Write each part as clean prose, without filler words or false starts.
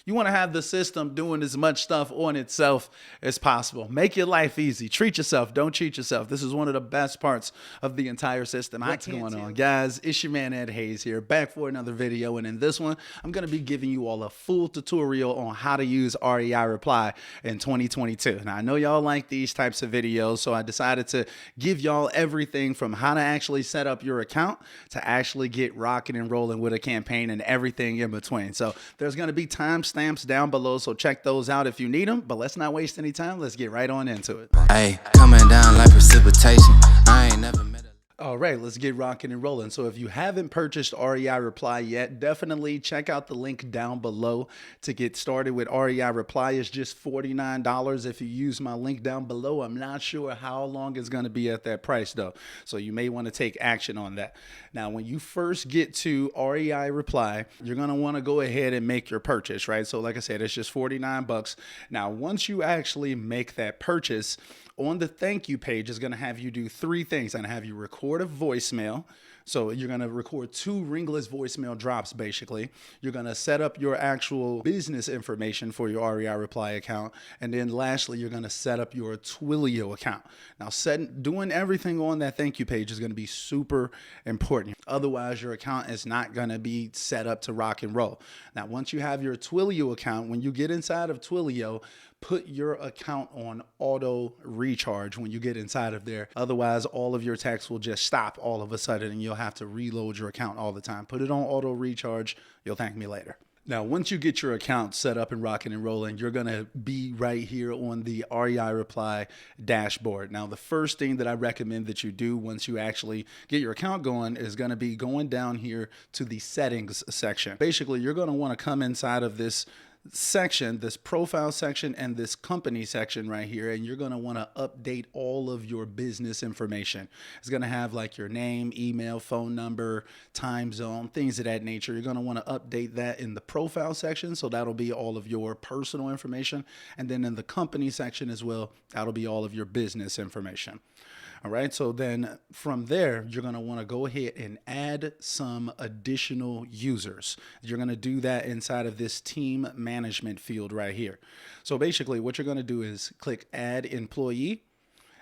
You want to have the system doing as much stuff on itself as possible. Make your life easy. Treat yourself. Don't cheat yourself. This is one of the best parts of the entire system. What's going on, guys? It's your man Ed Hayes here, back for another video. And in this one, I'm going to be giving you all a full tutorial on how to use REI Reply in 2022. Now, I know y'all like these types of videos, so I decided to give y'all everything from how to actually set up your account to actually get rocking and rolling with a campaign and everything in between. So there's going to be timestamps down below, so check those out if you need them. But let's not waste any time. Let's get right on into it. Hey, coming down like precipitation. I ain't never met a... All right, let's get rocking and rolling. So if you haven't purchased REI Reply yet, definitely check out the link down below to get started with REI Reply. It's just $49 if you use my link down below. I'm not sure how long it's going to be at that price though, so you may want to take action on that. Now, when you first get to REI Reply, you're going to want to go ahead and make your purchase, right? So like I said, it's just 49 bucks. Now, once you actually make that purchase, on the thank you page is going to have you do three things. It's going to have you record a voicemail. So you're going to record 2 ringless voicemail drops, basically. You're going to set up your actual business information for your REI Reply account. And then lastly, you're going to set up your Twilio account. Now, doing everything on that thank you page is going to be super important. Otherwise, your account is not going to be set up to rock and roll. Now, once you have your Twilio account, when you get inside of Twilio, put your account on auto recharge when you get inside of there. Otherwise, all of your texts will just stop all of a sudden and you'll have to reload your account all the time. Put it on auto recharge. You'll thank me later. Now, once you get your account set up and rocking and rolling, you're going to be right here on the REI Reply dashboard. Now, the first thing that I recommend that you do once you actually get your account going is going to be going down here to the settings section. Basically, you're going to want to come inside of this section, this profile section and this company section right here, and you're going to want to update all of your business information. It's going to have like your name, email, phone number, time zone, things of that nature. You're going to want to update that in the profile section, so that'll be all of your personal information, and then in the company section as well, that'll be all of your business information. All right, so then from there, you're going to want to go ahead and add some additional users. You're going to do that inside of this team management field right here. So basically what you're going to do is click add employee.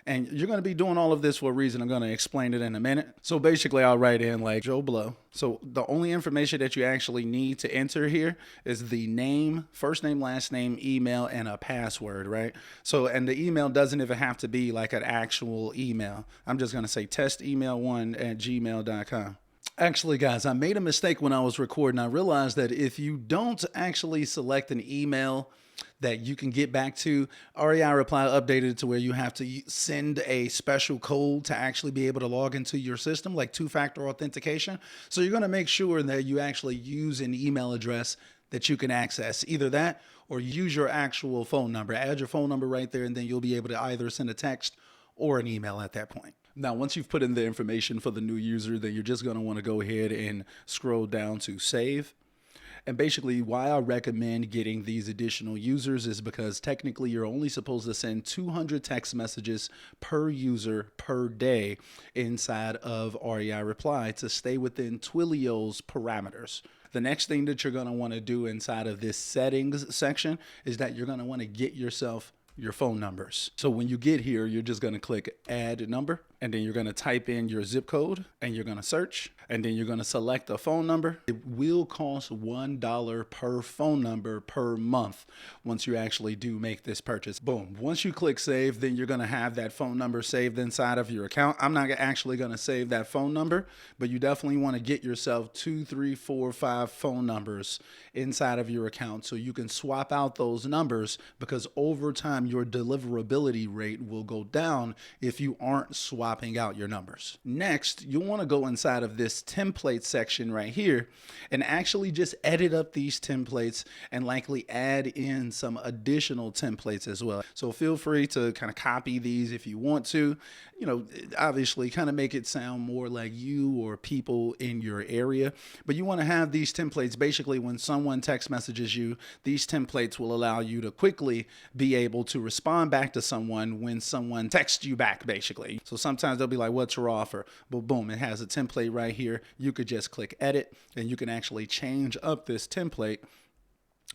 And you're going to be doing all of this for a reason. I'm going to explain it in a minute. So basically, I'll write in like Joe Blow. So the only information that you actually need to enter here is the name, first name, last name, email, and a password, right? So, and the email doesn't even have to be like an actual email. I'm just going to say testemail1@gmail.com. Actually, guys, I made a mistake when I was recording. I realized that if you don't actually select an email that you can get back to, REI Reply updated it to where you have to send a special code to actually be able to log into your system, like 2-factor authentication. So you're going to make sure that you actually use an email address that you can access, either that or use your actual phone number. Add your phone number right there, and then you'll be able to either send a text or an email at that point. Now, once you've put in the information for the new user, then you're just going to want to go ahead and scroll down to save. And basically why I recommend getting these additional users is because technically you're only supposed to send 200 text messages per user per day inside of REI Reply to stay within Twilio's parameters. The next thing that you're going to want to do inside of this settings section is that you're going to want to get yourself your phone numbers. So when you get here, you're just going to click add number, and then you're going to type in your zip code and you're going to search, and then you're going to select a phone number. It will cost $1 per phone number per month once you actually do make this purchase. Boom. Once you click save, then you're going to have that phone number saved inside of your account. I'm not actually going to save that phone number, but you definitely want to get yourself 2, 3, 4, 5 phone numbers inside of your account so you can swap out those numbers, because over time your deliverability rate will go down if you aren't swapping out your numbers. Next, you'll want to go inside of this template section right here and actually just edit up these templates and likely add in some additional templates as well. So feel free to kind of copy these if you want to, you know, obviously kind of make it sound more like you or people in your area. But you want to have these templates basically when someone text messages you, these templates will allow you to quickly be able to respond back to someone when someone texts you back, basically. So sometimes they'll be like, what's your offer? But boom, it has a template right here. You could just click edit and you can actually change up this template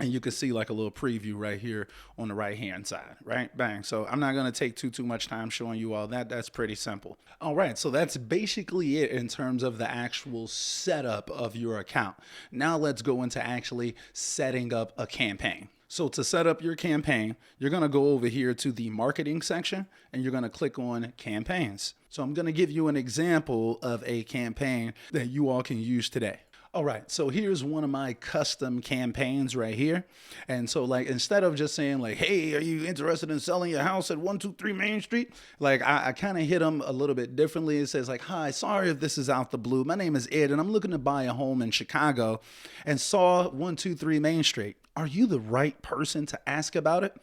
And you can see like a little preview right here on the right hand side, right? Bang. So I'm not going to take too much time showing you all that. That's pretty simple. All right. So that's basically it in terms of the actual setup of your account. Now let's go into actually setting up a campaign. So to set up your campaign, you're going to go over here to the marketing section and you're going to click on campaigns. So I'm going to give you an example of a campaign that you all can use today. All right, so here's one of my custom campaigns right here. And so like, instead of just saying like, hey, are you interested in selling your house at 123 Main Street? Like I kind of hit them a little bit differently. It says like, hi, sorry if this is out the blue. My name is Ed and I'm looking to buy a home in Chicago and saw 123 Main Street. Are you the right person to ask about it?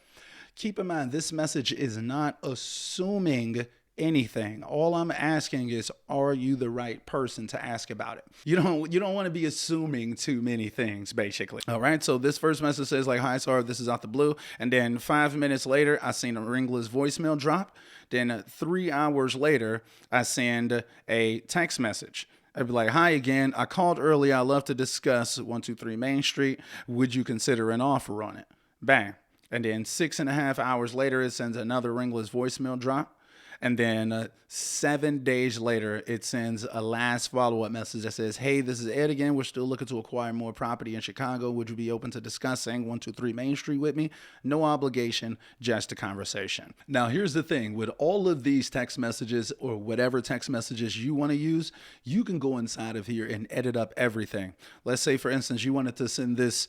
Keep in mind, this message is not assuming anything. All I'm asking is, are you the right person to ask about it? You don't want to be assuming too many things, basically. All right. So this first message says like, hi, sorry, this is out the blue. And then 5 minutes later, I seen a ringless voicemail drop. Then 3 hours later, I send a text message. I'd be like, hi again. I called earlier. I'd love to discuss 123 Main Street. Would you consider an offer on it? Bang. And then 6.5 hours later, it sends another ringless voicemail drop. And then 7 days later, it sends a last follow-up message that says, hey, this is Ed again. We're still looking to acquire more property in Chicago. Would you be open to discussing 123 Main Street with me? No obligation, just a conversation. Now, here's the thing. With all of these text messages or whatever text messages you want to use, you can go inside of here and edit up everything. Let's say, for instance, you wanted to send this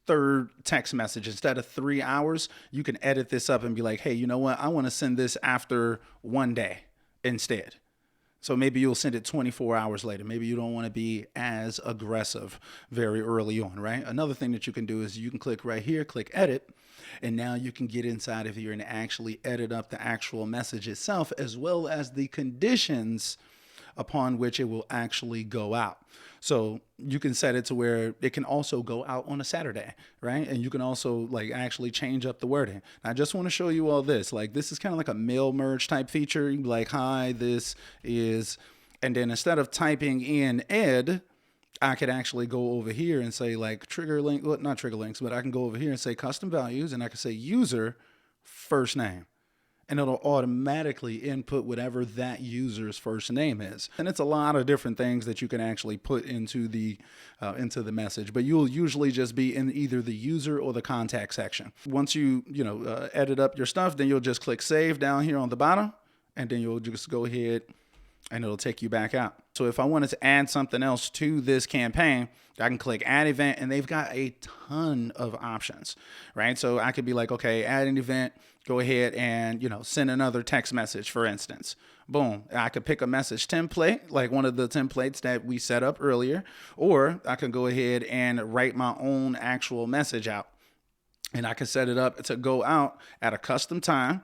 third text message. Instead of 3 hours, you can edit this up and be like, hey, you know what? I want to send this after 1 day instead. So maybe you'll send it 24 hours later. Maybe you don't want to be as aggressive very early on, right? Another thing that you can do is you can click right here, click edit, and now you can get inside of here and actually edit up the actual message itself, as well as the conditions upon which it will actually go out. So you can set it to where it can also go out on a Saturday, right? And you can also like actually change up the wording. I just want to show you all this. Like this is kind of like a mail merge type feature. You'd be like, hi, this is, and then instead of typing in Ed, I could actually go over here and say like trigger link, well, not trigger links, but I can go over here and say custom values and I can say user first name. And it'll automatically input whatever that user's first name is. And it's a lot of different things that you can actually put into the message, but you'll usually just be in either the user or the contact section. Once you edit up your stuff, then you'll just click save down here on the bottom, and then you'll just go ahead and it'll take you back out. So if I wanted to add something else to this campaign, I can click add event, and they've got a ton of options, right? So I could be like, okay, add an event, go ahead and, send another text message, for instance. Boom. I could pick a message template, like one of the templates that we set up earlier, or I can go ahead and write my own actual message out, and I can set it up to go out at a custom time.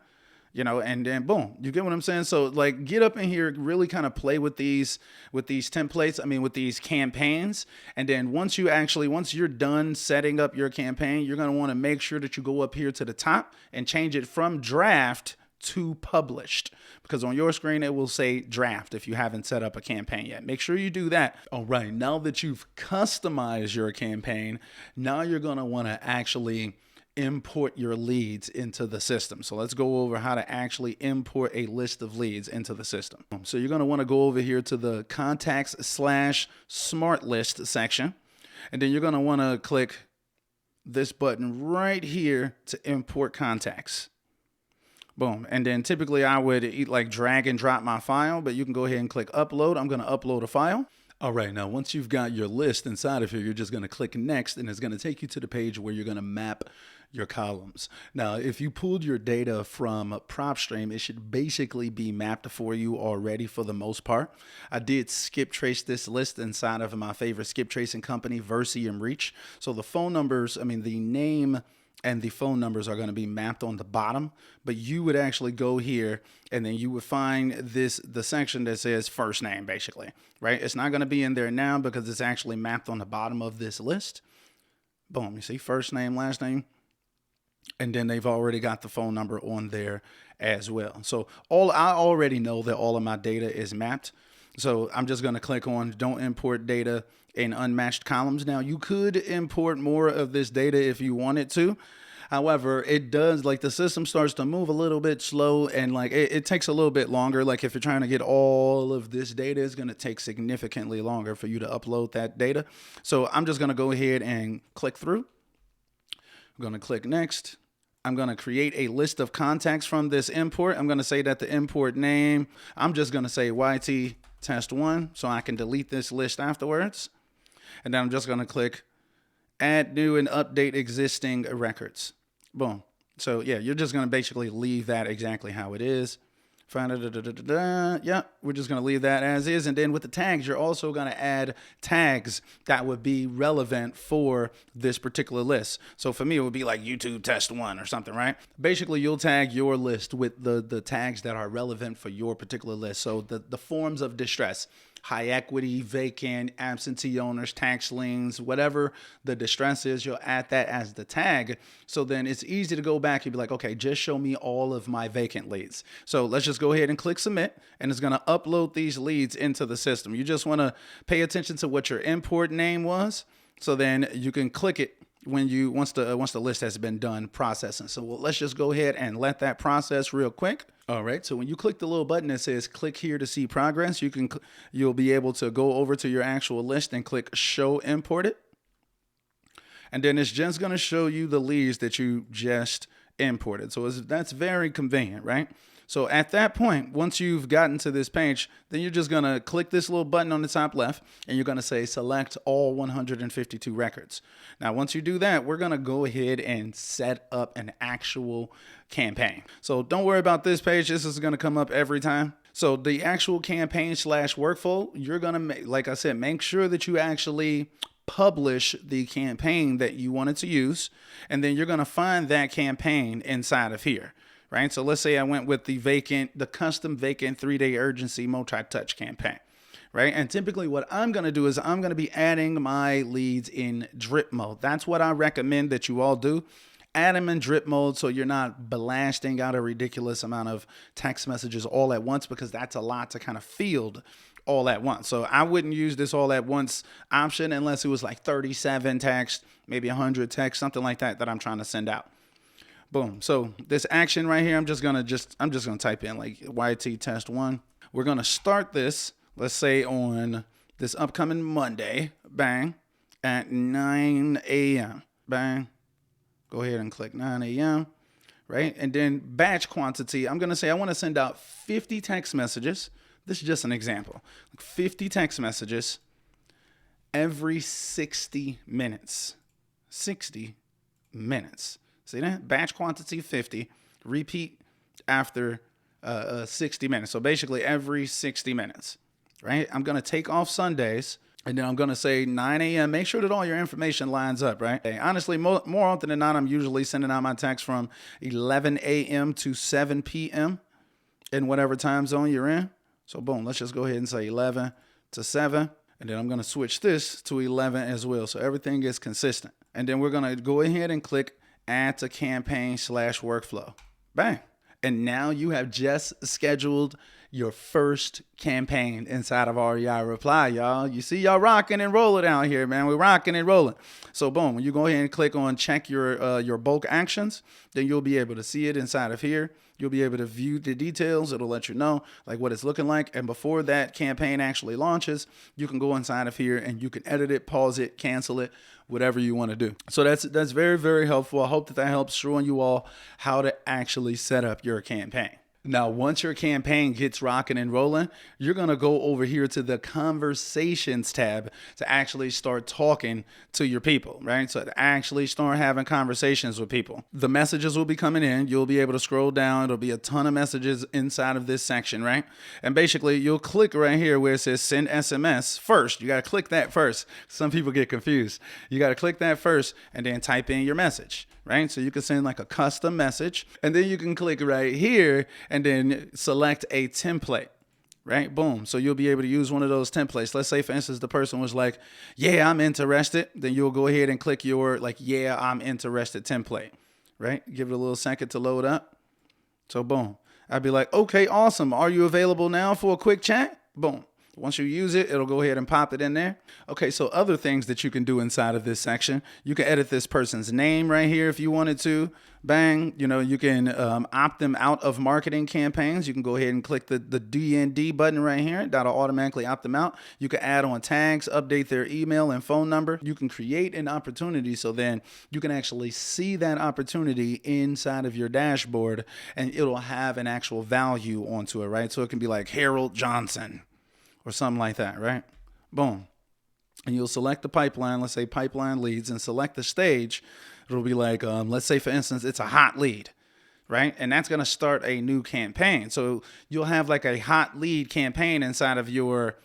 And then boom, you get what I'm saying? So like get up in here, really kind of play with these templates, with these campaigns. And then once you're done setting up your campaign, you're going to want to make sure that you go up here to the top and change it from draft to published, because on your screen, it will say draft if you haven't set up a campaign yet. Make sure you do that. All right. Now that you've customized your campaign, now you're going to want to actually import your leads into the system. So let's go over how to actually import a list of leads into the system. So you're going to want to go over here to the contacts/smart list section, and then you're going to want to click this button right here to import contacts. Boom. And then typically I would like drag and drop my file, but you can go ahead and click upload. I'm going to upload a file. All right, now once you've got your list inside of here, you're just going to click next, and it's going to take you to the page where you're going to map your columns. Now, if you pulled your data from propstream, it should basically be mapped for you already for the most part. I did skip trace this list inside of my favorite skip tracing company, Versi and Reach. So the phone numbers, the name and the phone numbers are going to be mapped on the bottom, but you would actually go here and then you would find the section that says first name, basically, right? It's not going to be in there now because it's actually mapped on the bottom of this list. Boom. You see first name, last name, and then they've already got the phone number on there as well. So I already know that all of my data is mapped. So I'm just going to click on don't import data in unmatched columns. Now you could import more of this data if you wanted to. However, it does, like, the system starts to move a little bit slow, and like it takes a little bit longer. Like if you're trying to get all of this data, it's going to take significantly longer for you to upload that data. So I'm just going to go ahead and click through. I'm going to click next. I'm going to create a list of contacts from this import. I'm going to say that the import name, I'm just going to say YT test 1 so I can delete this list afterwards. And then I'm just going to click add new and update existing records. Boom. So yeah, you're just going to basically leave that exactly how it is. Yeah, we're just going to leave that as is. And then with the tags, you're also going to add tags that would be relevant for this particular list. So for me, it would be like YouTube test 1 or something, right? Basically, you'll tag your list with the tags that are relevant for your particular list. So the forms of distress: high equity, vacant, absentee owners, tax liens, whatever the distress is, you'll add that as the tag. So then it's easy to go back and be like, okay, just show me all of my vacant leads. So let's just go ahead and click submit, and it's going to upload these leads into the system. You just want to pay attention to what your import name was. So then you can click it once the list has been done processing. So let's just go ahead and let that process real quick. All right. So when you click the little button that says click here to see progress, you'll be able to go over to your actual list and click show imported. And then it's just going to show you the leads that you just imported. So that's very convenient, right? So at that point, once you've gotten to this page, then you're just going to click this little button on the top left, and you're going to say select all 152 records. Now, once you do that, we're going to go ahead and set up an actual campaign. So don't worry about this page. This is going to come up every time. So the actual campaign / workflow, you're going to make, like I said, make sure that you actually publish the campaign that you wanted to use, and then you're going to find that campaign inside of here. Right. So let's say I went with the custom vacant 3-day urgency multi-touch campaign. Right. And typically what I'm going to do is I'm going to be adding my leads in drip mode. That's what I recommend that you all do. Add them in drip mode so you're not blasting out a ridiculous amount of text messages all at once, because that's a lot to kind of field all at once. So I wouldn't use this all at once option unless it was like 37 text, maybe 100 text, something like that I'm trying to send out. Boom. So this action right here, I'm just gonna type in like YT test 1. We're gonna start this, let's say on this upcoming Monday, bang, at 9 a.m. Bang. Go ahead and click 9 a.m. Right? And then batch quantity, I'm gonna say I want to send out 50 text messages. This is just an example. 50 text messages every 60 minutes. 60 minutes. See that? Batch quantity 50, repeat after 60 minutes. So basically every 60 minutes, right? I'm going to take off Sundays, and then I'm going to say 9 a.m. Make sure that all your information lines up, right? Hey, honestly, more often than not, I'm usually sending out my text from 11 a.m. to 7 p.m. in whatever time zone you're in. So boom, let's just go ahead and say 11 to 7. And then I'm going to switch this to 11 as well, so everything is consistent. And then we're going to go ahead and click add to campaign / workflow. Bang. And now you have just scheduled your first campaign inside of REI Reply, y'all. You see y'all rocking and rolling out here, man. We're rocking and rolling. So boom, when you go ahead and click on check your bulk actions, then you'll be able to see it inside of here. You'll be able to view the details. It'll let you know like what it's looking like. And before that campaign actually launches, you can go inside of here and you can edit it, pause it, cancel it, whatever you want to do. So that's very, very helpful. I hope that helps showing you all how to actually set up your campaign. Now, once your campaign gets rocking and rolling, you're going to go over here to the conversations tab to actually start talking to your people, right? So to actually start having conversations with people. The messages will be coming in. You'll be able to scroll down. There'll be a ton of messages inside of this section, right? And basically, you'll click right here where it says send SMS first. You got to click that first. Some people get confused. You got to click that first and then type in your message. Right? So you can send like a custom message, and then you can click right here and then select a template, right? Boom. So you'll be able to use one of those templates. Let's say, for instance, the person was like, yeah, I'm interested. Then you'll go ahead and click your like, yeah, I'm interested template, right? Give it a little second to load up. So boom. I'd be like, okay, awesome. Are you available now for a quick chat? Boom. Once you use it, it'll go ahead and pop it in there. Okay, so other things that you can do inside of this section, you can edit this person's name right here if you wanted to. Bang, you can opt them out of marketing campaigns. You can go ahead and click the DND button right here. That'll automatically opt them out. You can add on tags, update their email and phone number. You can create an opportunity so then you can actually see that opportunity inside of your dashboard and it'll have an actual value onto it, right? So it can be like Harold Johnson or something like that, right? Boom. And you'll select the pipeline, let's say pipeline leads, and select the stage. It'll be like, let's say, for instance, it's a hot lead, right? And that's going to start a new campaign. So you'll have like a hot lead campaign inside of your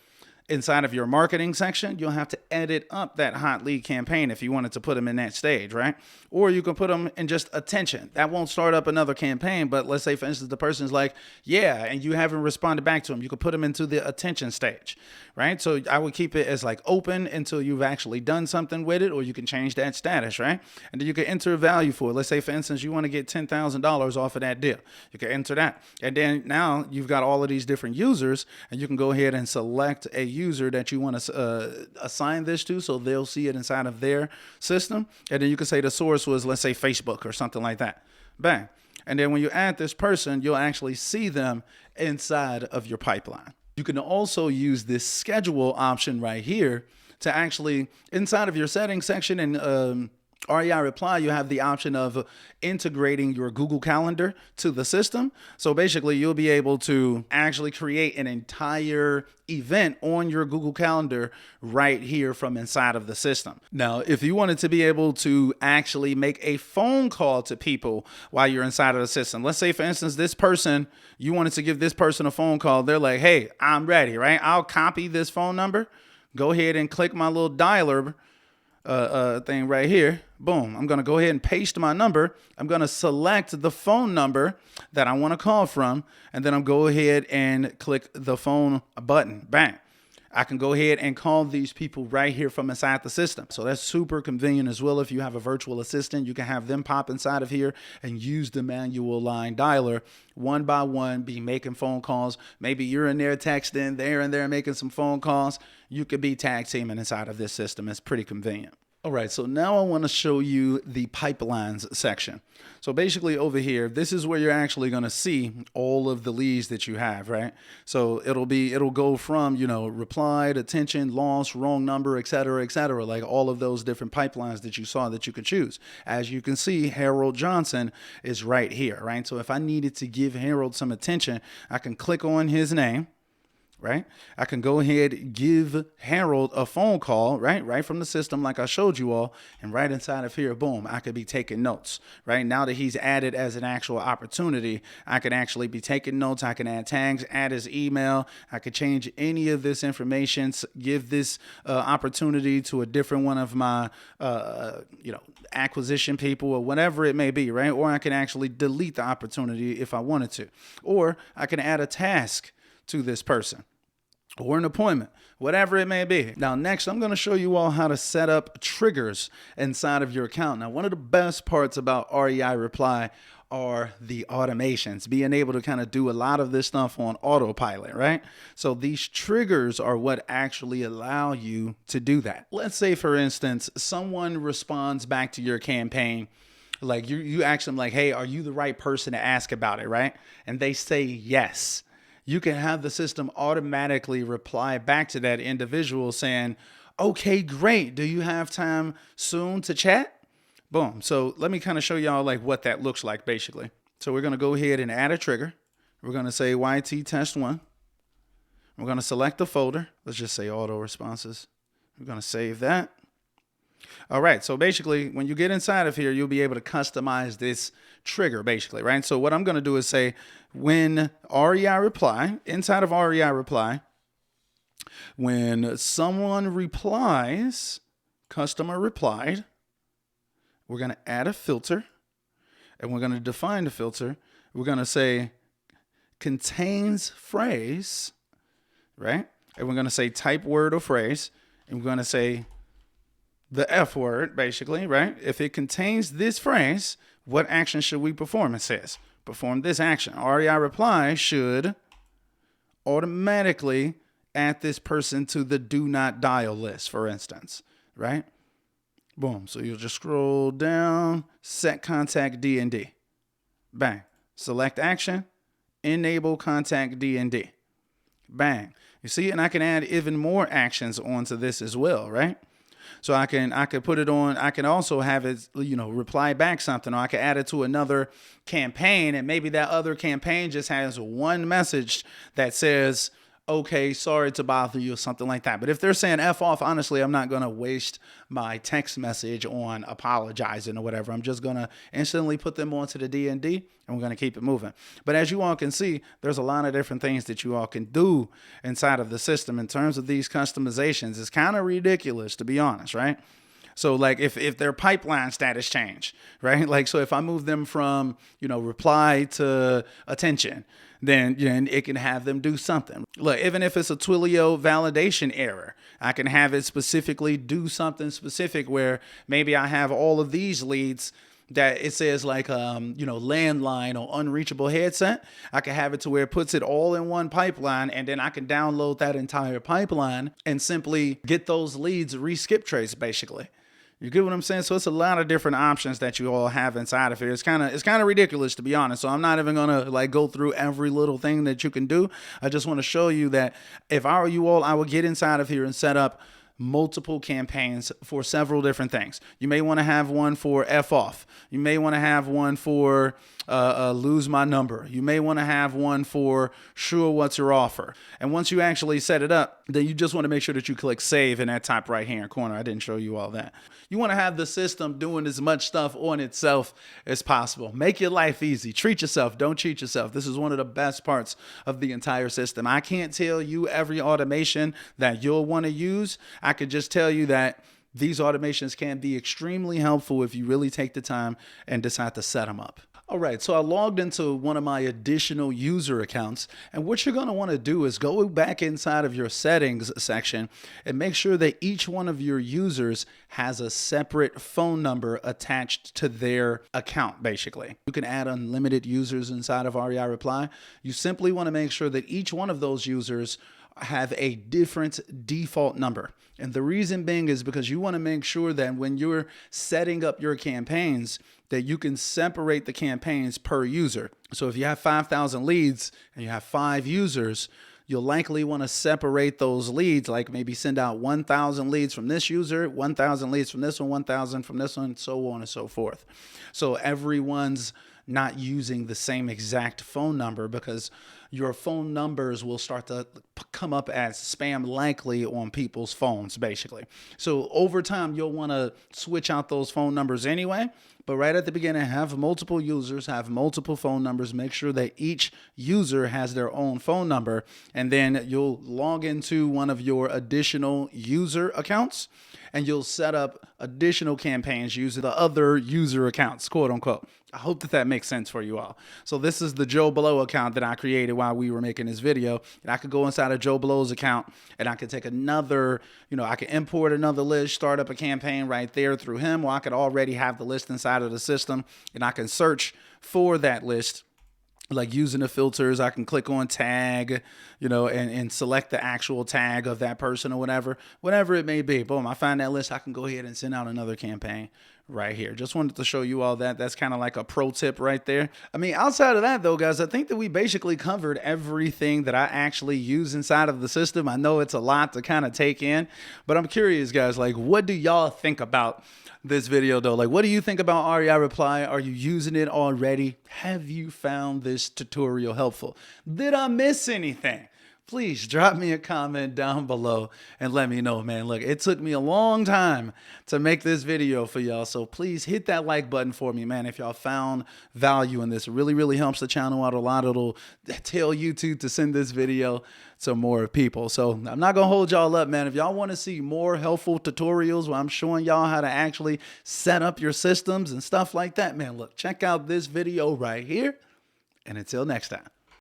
marketing section. You'll have to edit up that hot lead campaign if you wanted to put them in that stage, right? Or you can put them in just attention. That won't start up another campaign, but let's say, for instance, the person's like, yeah, and you haven't responded back to them. You could put them into the attention stage, right? So I would keep it as like open until you've actually done something with it, or you can change that status, right? And then you can enter a value for it. Let's say, for instance, you want to get $10,000 off of that deal. You can enter that. And then now you've got all of these different users, and you can go ahead and select a user that you want to assign this to, so they'll see it inside of their system. And then you can say the source was, let's say, Facebook or something like that. Bang. And then when you add this person, you'll actually see them inside of your pipeline. You can also use this schedule option right here to actually, inside of your settings section and REI Reply, you have the option of integrating your Google Calendar to the system. So basically, you'll be able to actually create an entire event on your Google Calendar right here from inside of the system. Now, if you wanted to be able to actually make a phone call to people while you're inside of the system, let's say, for instance, this person, you wanted to give this person a phone call. They're like, hey, I'm ready, right? I'll copy this phone number. Go ahead and click my little dialer thing right here. Boom. I'm going to go ahead and paste my number. I'm going to select the phone number that I want to call from, and then I'll go ahead and click the phone button. Bang. I can go ahead and call these people right here from inside the system. So that's super convenient as well. If you have a virtual assistant, you can have them pop inside of here and use the manual line dialer one by one, be making phone calls. Maybe you're in there texting, they're in there making some phone calls. You could be tag teaming inside of this system. It's pretty convenient. All right, so now I want to show you the pipelines section. So basically over here, this is where you're actually going to see all of the leads that you have, right? So it'll go from, replied, attention, lost, wrong number, et cetera, like all of those different pipelines that you saw that you could choose. As you can see, Harold Johnson is right here, right? So if I needed to give Harold some attention, I can click on his name. Right? I can go ahead, give Harold a phone call, right from the system like I showed you all, and right inside of here, boom, I could be taking notes, right? Now that he's added as an actual opportunity, I can actually be taking notes. I can add tags, add his email. I could change any of this information, give this opportunity to a different one of my, acquisition people or whatever it may be, right? Or I can actually delete the opportunity if I wanted to, or I can add a task to this person or an appointment, whatever it may be. Now, next, I'm going to show you all how to set up triggers inside of your account. Now, one of the best parts about REI Reply are the automations, being able to kind of do a lot of this stuff on autopilot, right? So these triggers are what actually allow you to do that. Let's say, for instance, someone responds back to your campaign. Like you ask them like, hey, are you the right person to ask about it, right? And they say yes. You can have the system automatically reply back to that individual saying, okay, great. Do you have time soon to chat? Boom. So let me kind of show y'all like what that looks like basically. So we're going to go ahead and add a trigger. We're going to say YT test 1. We're going to select the folder. Let's just say auto responses. We're going to save that. All right. So basically when you get inside of here, you'll be able to customize this trigger basically, right? So what I'm going to do is say when REI Reply, inside of REI Reply, when someone replies, customer replied, we're going to add a filter and we're going to define the filter. We're going to say contains phrase, right? And we're going to say type word or phrase. And we're going to say the F word, basically, right? If it contains this phrase, what action should we perform? It says, perform this action. REI Reply should automatically add this person to the do not dial list, for instance, right? Boom. So you'll just scroll down, set contact D&D. Bang. Select action, enable contact D&D. Bang. You see, and I can add even more actions onto this as well, right? So I could put it on. I can also have it, reply back something, or I can add it to another campaign, and maybe that other campaign just has one message that says, okay, sorry to bother you, or something like that. But if they're saying F off, honestly, I'm not going to waste my text message on apologizing or whatever. I'm just going to instantly put them onto the D&D, and we're going to keep it moving. But as you all can see, there's a lot of different things that you all can do inside of the system in terms of these customizations. It's kind of ridiculous, to be honest, right? So like if their pipeline status change, right? Like, so if I move them from, reply to attention, then it can have them do something. Look, even if it's a Twilio validation error, I can have it specifically do something specific where maybe I have all of these leads that it says like, landline or unreachable headset. I can have it to where it puts it all in one pipeline, and then I can download that entire pipeline and simply get those leads re-skip trace, basically. You get what I'm saying? So it's a lot of different options that you all have inside of here. It's kind of ridiculous, to be honest. So I'm not even going to go through every little thing that you can do. I just want to show you that if I were you all, I would get inside of here and set up multiple campaigns for several different things. You may want to have one for F off. You may want to have one for lose my number. You may want to have one for sure what's your offer. And once you actually set it up, then you just want to make sure that you click save in that top right hand corner. I didn't show you all that. You want to have the system doing as much stuff on itself as possible. Make your life easy. Treat yourself. Don't cheat yourself. This is one of the best parts of the entire system. I can't tell you every automation that you'll want to use. I could just tell you that these automations can be extremely helpful if you really take the time and decide to set them up. All right, so I logged into one of my additional user accounts, and what you're going to want to do is go back inside of your settings section and make sure that each one of your users has a separate phone number attached to their account, basically. You can add unlimited users inside of REI Reply. You simply want to make sure that each one of those users have a different default number. And the reason being is because you want to make sure that when you're setting up your campaigns, that you can separate the campaigns per user. So if you have 5,000 leads and you have 5 users, you'll likely want to separate those leads, like maybe send out 1,000 leads from this user, 1,000 leads from this one, 1,000 from this one, so on and so forth. So everyone's not using the same exact phone number, because your phone numbers will start to come up as spam likely on people's phones, basically. So over time, you'll want to switch out those phone numbers anyway. But right at the beginning, have multiple users, have multiple phone numbers. Make sure that each user has their own phone number. And then you'll log into one of your additional user accounts, and you'll set up additional campaigns using the other user accounts, quote unquote. I hope that makes sense for you all. So this is the Joe Blow account that I created while we were making this video. And I could go inside of Joe Blow's account, and I could take another, I could import another list, start up a campaign right there through him, or I could already have the list inside of the system, and I can search for that list. Like using the filters, I can click on tag, and select the actual tag of that person or whatever it may be. Boom, I find that list. I can go ahead and send out another campaign right here. Just wanted to show you all that. That's kind of like a pro tip right there. I mean, outside of that though, guys, I think that we basically covered everything that I actually use inside of the system. I know it's a lot to kind of take in, but I'm curious, guys, like, what do y'all think about this video though? Like, what do you think about REI Reply? Are you using it already? Have you found this tutorial helpful? Did I miss anything? Please drop me a comment down below and let me know, man. Look, it took me a long time to make this video for y'all, so please hit that like button for me, man. If y'all found value in this, it really, really helps the channel out a lot. It'll tell YouTube to send this video to more people. So I'm not gonna hold y'all up, man. If y'all want to see more helpful tutorials where I'm showing y'all how to actually set up your systems and stuff like that, man, look, check out this video right here. And until next time.